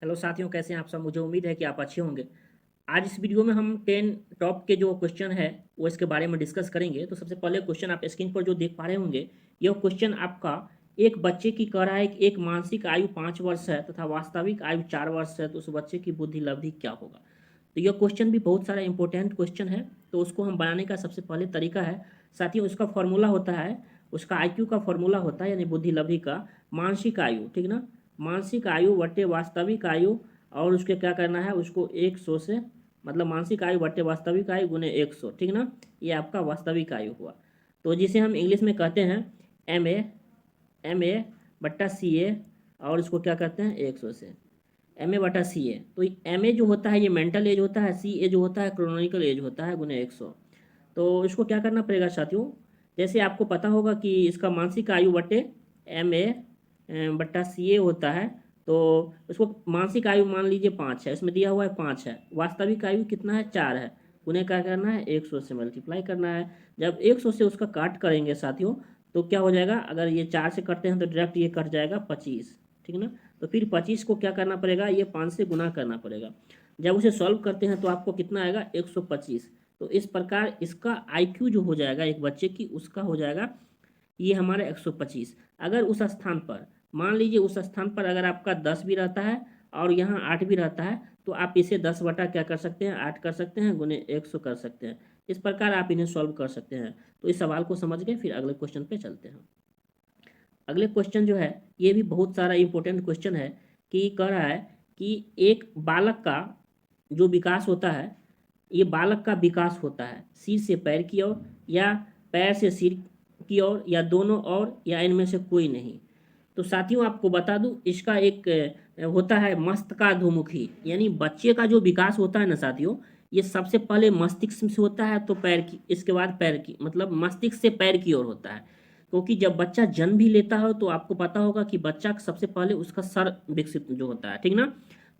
Hello साथियों, कैसे हैं आप सब। मुझे उम्मीद है कि आप अच्छे होंगे। आज इस वीडियो में हम 10 टॉप के जो क्वेश्चन है वो इसके बारे में डिस्कस करेंगे। तो सबसे पहले क्वेश्चन आप स्क्रीन पर जो देख पा रहे होंगे, यह क्वेश्चन आपका एक बच्चे की कह रहा है कि एक मानसिक आयु 5 वर्ष है तथा वास्तविक आयु 4 वर्ष है, तो उस बच्चे की बुद्धि लब्धि क्या होगा। तो यह क्वेश्चन भी बहुत सारा इंपॉर्टेंट क्वेश्चन है। तो उसको हम बनाने का सबसे पहले तरीका है साथियों, उसका फॉर्मूला होता है, उसका आईक्यू का फॉर्मूला होता है यानी बुद्धि लब्धि का मानसिक आयु, ठीक ना। मानसिक आयु बटे वास्तविक आयु, और उसके क्या करना है, उसको 100 से, मतलब मानसिक आयु बटे वास्तविक आयु गुने 100, ठीक ना। ये आपका वास्तविक आयु हुआ। तो जिसे हम इंग्लिश में कहते हैं एम ए बट्टा सी ए, और इसको क्या करते हैं 100 से एम ए बटा सी ए। तो एम ए जो होता है ये मेंटल एज होता है, सी ए जो होता है क्रोनोलॉजिकल एज होता है गुने 100। तो इसको क्या करना पड़ेगा साथियों, जैसे आपको पता होगा कि इसका मानसिक आयु बटे एम ए बट्टा सी ए होता है। तो उसको मानसिक आयु मान लीजिए 5 है, इसमें दिया हुआ है 5 है, वास्तविक आयु कितना है 4 है। उन्हें क्या करना है 100 से मल्टीप्लाई करना है। जब 100 से उसका काट करेंगे साथियों, तो क्या हो जाएगा, अगर ये 4 से करते हैं तो डायरेक्ट ये कट जाएगा 25, ठीक ना। तो फिर 25 को क्या करना पड़ेगा, ये 5 से गुना करना पड़ेगा। जब उसे सॉल्व करते हैं तो आपको कितना आएगा 125। तो इस प्रकार इसका आईक्यू जो हो जाएगा एक बच्चे की, उसका हो जाएगा ये हमारा 125। अगर उस स्थान पर मान लीजिए, उस स्थान पर अगर आपका 10 भी रहता है और यहाँ 8 भी रहता है, तो आप इसे 10 बटा क्या कर सकते हैं 8 कर सकते हैं गुने 100 कर सकते हैं। इस प्रकार आप इन्हें सॉल्व कर सकते हैं। तो इस सवाल को समझ गए, फिर अगले क्वेश्चन पे चलते हैं। अगले क्वेश्चन जो है ये भी बहुत सारा इंपॉर्टेंट क्वेश्चन है, कि कह रहा है कि एक बालक का जो विकास होता है, ये बालक का विकास होता है सिर से पैर की ओर, या पैर से सिर की ओर, या दोनों ओर, या इनमें से कोई नहीं। तो साथियों आपको बता दूं, इसका एक होता है मस्तकाधोमुखी, यानी बच्चे का जो विकास होता है ना साथियों, ये सबसे पहले मस्तिष्क से होता है, तो पैर की, इसके बाद पैर की, मतलब मस्तिष्क से पैर की ओर होता है। क्योंकि जब बच्चा जन्म भी लेता है तो आपको पता होगा कि बच्चा सबसे पहले उसका सर विकसित जो होता है, ठीक ना।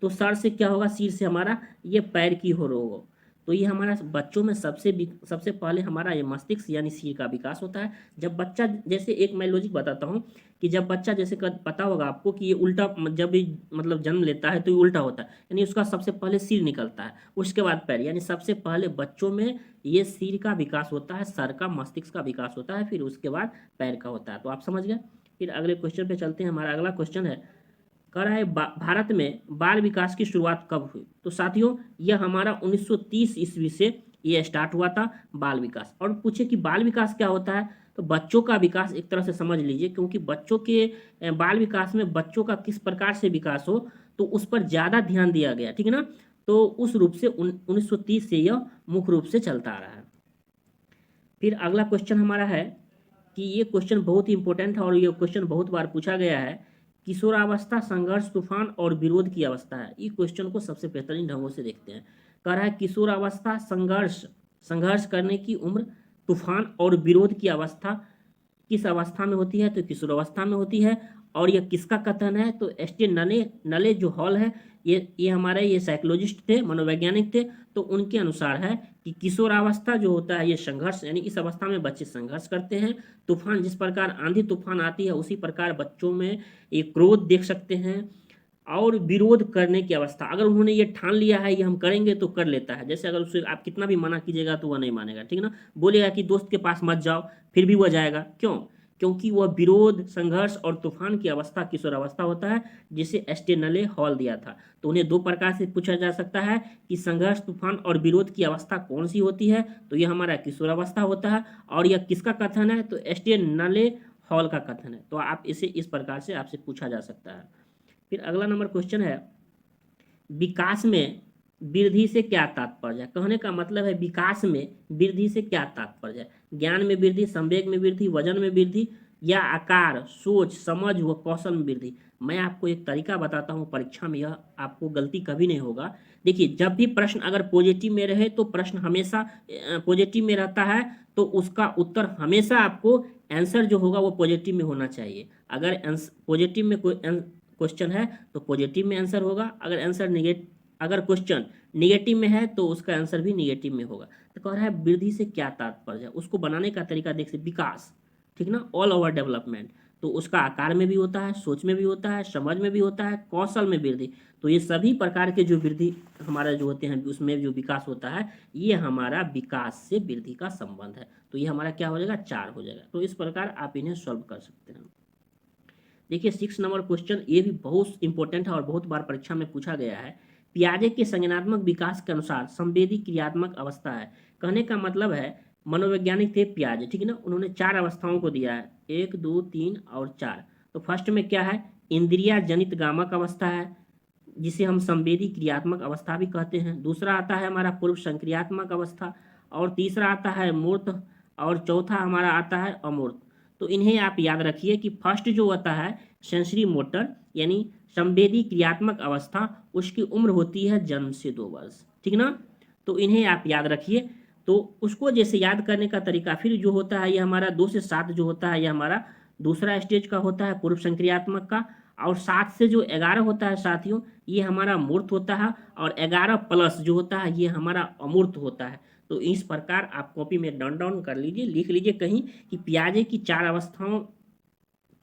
तो सर से क्या होगा, सिर से हमारा ये पैर की ओर होगा। तो ये हमारा बच्चों में सबसे पहले हमारा ये मस्तिष्क यानी सिर का विकास होता है। जब बच्चा, जैसे एक मैं लॉजिक बताता हूँ, कि जब बच्चा, जैसे पता होगा आपको कि ये उल्टा, जब भी मतलब जन्म लेता है तो ये उल्टा होता है, यानी उसका सबसे पहले सिर निकलता है, उसके बाद पैर, यानी सबसे पहले बच्चों में ये सिर का विकास होता है, सर का, मस्तिष्क का विकास होता है, फिर उसके बाद पैर का होता है। तो आप समझ गए। फिर अगले क्वेश्चन पे चलते हैं। हमारा अगला क्वेश्चन है, कह रहा है भारत में बाल विकास की शुरुआत कब हुई। तो साथियों यह हमारा 1930 ईस्वी से ये स्टार्ट हुआ था बाल विकास। और पूछे कि बाल विकास क्या होता है, तो बच्चों का विकास एक तरह से समझ लीजिए, क्योंकि बच्चों के बाल विकास में बच्चों का किस प्रकार से विकास हो, तो उस पर ज़्यादा ध्यान दिया गया, ठीक है ना। तो उस रूप से 1930 से यह मुख्य रूप से चलता आ रहा है। फिर अगला क्वेश्चन हमारा है, कि ये क्वेश्चन बहुत ही इंपॉर्टेंट है और ये क्वेश्चन बहुत बार पूछा गया है। किशोरावस्था संघर्ष तूफान और विरोध की अवस्था है। ये क्वेश्चन को सबसे बेहतरीन ढंगों से देखते हैं। कह रहा है किशोरावस्था संघर्ष, संघर्ष करने की उम्र, तूफान और विरोध की अवस्था किस अवस्था में होती है, तो किशोरावस्था में होती है। और यह किसका कथन है, तो एस.टी. नले जो हॉल है, ये हमारे ये साइकोलॉजिस्ट थे, मनोवैज्ञानिक थे। तो उनके अनुसार है कि किशोरावस्था जो होता है ये संघर्ष, यानी इस अवस्था में बच्चे संघर्ष करते हैं। तूफान, जिस प्रकार आंधी तूफान आती है उसी प्रकार बच्चों में एक क्रोध देख सकते हैं। और विरोध करने की अवस्था, अगर उन्होंने ये ठान लिया है ये हम करेंगे तो कर लेता है। जैसे अगर उसे आप कितना भी मना कीजिएगा तो वह नहीं मानेगा, ठीक ना। बोलेगा कि दोस्त के पास मत जाओ, फिर भी वह जाएगा। क्यों? क्योंकि वह विरोध, संघर्ष और तूफान की अवस्था किशोरावस्था होता है, जिसे एस्टेनले हॉल दिया था। तो उन्हें दो प्रकार से पूछा जा सकता है कि संघर्ष, तूफान और विरोध की अवस्था कौन सी होती है, तो यह हमारा किशोरावस्था होता है। और यह किसका कथन है, तो एस्टेनले हॉल का कथन है। तो आप इसे इस प्रकार से आपसे पूछा जा सकता है। फिर अगला नंबर क्वेश्चन है, विकास में वृद्धि से क्या तात्पर्य है। कहने का मतलब है विकास में वृद्धि से क्या तात्पर्य है। ज्ञान में वृद्धि, संवेग में वृद्धि, वजन में वृद्धि, या आकार, सोच, समझ व कौशल में वृद्धि। मैं आपको एक तरीका बताता हूँ, परीक्षा में यह आपको गलती कभी नहीं होगा। देखिए, जब भी प्रश्न अगर पॉजिटिव में रहे तो प्रश्न हमेशा पॉजिटिव में रहता है, तो उसका उत्तर हमेशा आपको आंसर जो होगा वो पॉजिटिव में होना चाहिए। अगर पॉजिटिव में कोई क्वेश्चन है तो पॉजिटिव में आंसर होगा, अगर क्वेश्चन निगेटिव में है तो उसका आंसर भी निगेटिव में होगा। तो कह रहा है वृद्धि से क्या तात्पर्य है, उसको बनाने का तरीका देख से, विकास, ठीक ना, ऑल ओवर डेवलपमेंट। तो उसका आकार में भी होता है, सोच में भी होता है, समझ में भी होता है, कौशल में वृद्धि। तो ये सभी प्रकार के जो वृद्धि हमारा जो होते हैं उसमें जो विकास होता है, ये हमारा विकास से वृद्धि का संबंध है। तो ये हमारा क्या हो जाएगा, 4 हो जाएगा। तो इस प्रकार आप इन्हें सॉल्व कर सकते हैं। देखिए 6 नंबर क्वेश्चन, ये भी बहुत इंपॉर्टेंट है और बहुत बार परीक्षा में पूछा गया है। पियाजे के संज्ञानात्मक विकास के अनुसार संवेदी क्रियात्मक अवस्था है। कहने का मतलब है, मनोवैज्ञानिक थे पियाजे, ठीक है ना, उन्होंने 4 अवस्थाओं को दिया है, 1 2 3 और 4। तो फर्स्ट में क्या है, इंद्रिया जनित गामक अवस्था है, जिसे हम संवेदी क्रियात्मक अवस्था भी कहते हैं। दूसरा आता है हमारा पूर्व संक्रियात्मक अवस्था, और तीसरा आता है मूर्त, और चौथा हमारा आता है अमूर्त। तो इन्हें आप याद रखिए कि फर्स्ट जो होता है सेंसरी मोटर यानी संवेदी क्रियात्मक अवस्था, उसकी उम्र होती है जन्म से 2 वर्ष, ठीक ना। तो इन्हें आप याद रखिए। तो उसको जैसे याद करने का तरीका फिर जो होता है, ये हमारा 2 से 7 जो होता है, ये हमारा दूसरा स्टेज का होता है पूर्व संक्रियात्मक का। और 7 से जो 11 होता है साथियों, ये हमारा मूर्त होता है, और 11 प्लस जो होता है ये हमारा अमूर्त होता है। तो इस प्रकार आप कॉपी में डाउन डाउन कर लीजिए, लिख लीजिए कहीं कि पियाजे की 4 अवस्थाओं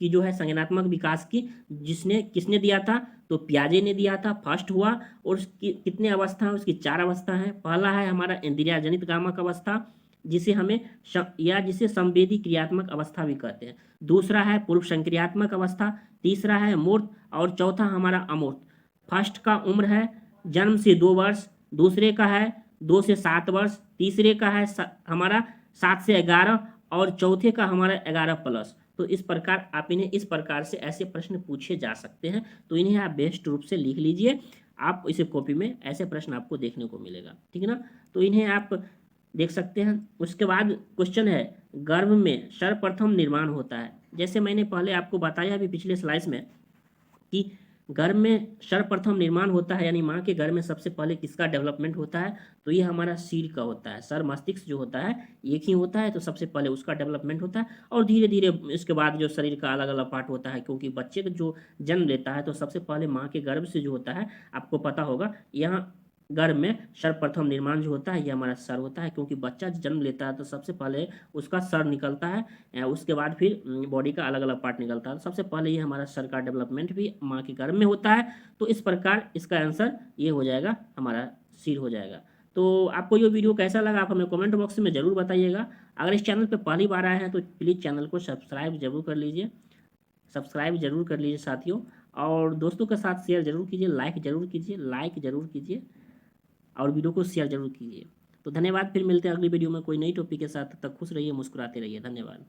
की जो है संज्ञानात्मक विकास की, जिसने किसने दिया था, तो पियाजे ने दिया था, फर्स्ट हुआ। और उसकी कितने अवस्था है, उसकी 4 अवस्था है। पहला है हमारा इंद्रियाजनित गामक अवस्था, जिसे हमें या जिसे संवेदी क्रियात्मक अवस्था भी कहते हैं। दूसरा है पूर्व संक्रियात्मक अवस्था, तीसरा है मूर्त, और चौथा हमारा अमूर्त। फर्स्ट का उम्र है जन्म से 2 वर्ष, दूसरे का है 2 से 7 वर्ष, तीसरे का है हमारा 7 से 11, और चौथे का हमारा 11 प्लस। तो इस प्रकार आप इन्हें इस प्रकार से ऐसे प्रश्न पूछे जा सकते हैं। तो इन्हें आप बेस्ट रूप से लिख लीजिए, आप इसे कॉपी में ऐसे प्रश्न आपको देखने को मिलेगा, ठीक है ना। तो इन्हें आप देख सकते हैं। उसके बाद क्वेश्चन है, गर्भ में सर्वप्रथम निर्माण होता है। जैसे मैंने पहले आपको बताया अभी पिछले स्लाइड्स में कि गर्भ में सर्वप्रथम निर्माण होता है, यानी माँ के गर्भ में सबसे पहले किसका डेवलपमेंट होता है, तो ये हमारा सिर का होता है। सर मस्तिष्क जो होता है एक ही होता है, तो सबसे पहले उसका डेवलपमेंट होता है, और धीरे धीरे इसके बाद जो शरीर का अलग अलग पार्ट होता है। क्योंकि बच्चे का जो जन्म लेता है तो सबसे पहले माँ के गर्भ से जो होता है, आपको पता होगा, यहाँ गर्भ में सर्वप्रथम निर्माण जो होता है ये हमारा सर होता है। क्योंकि बच्चा जन्म लेता है तो सबसे पहले उसका सर निकलता है, उसके बाद फिर बॉडी का अलग अलग पार्ट निकलता है। तो सबसे पहले ये हमारा सर का डेवलपमेंट भी माँ के गर्भ में होता है। तो इस प्रकार इसका आंसर ये हो जाएगा, हमारा सिर हो जाएगा। तो आपको ये वीडियो कैसा लगा आप हमें कमेंट बॉक्स में ज़रूर बताइएगा। अगर इस चैनल पर पहली बार आए हैं तो प्लीज़ चैनल को सब्सक्राइब जरूर कर लीजिए, सब्सक्राइब जरूर कर लीजिए साथियों। और दोस्तों के साथ शेयर जरूर कीजिए, लाइक जरूर कीजिए, लाइक जरूर कीजिए, और वीडियो को शेयर जरूर कीजिए। तो धन्यवाद, फिर मिलते हैं अगली वीडियो में कोई नई टॉपिक के साथ। तब तक खुश रहिए, मुस्कुराते रहिए। धन्यवाद।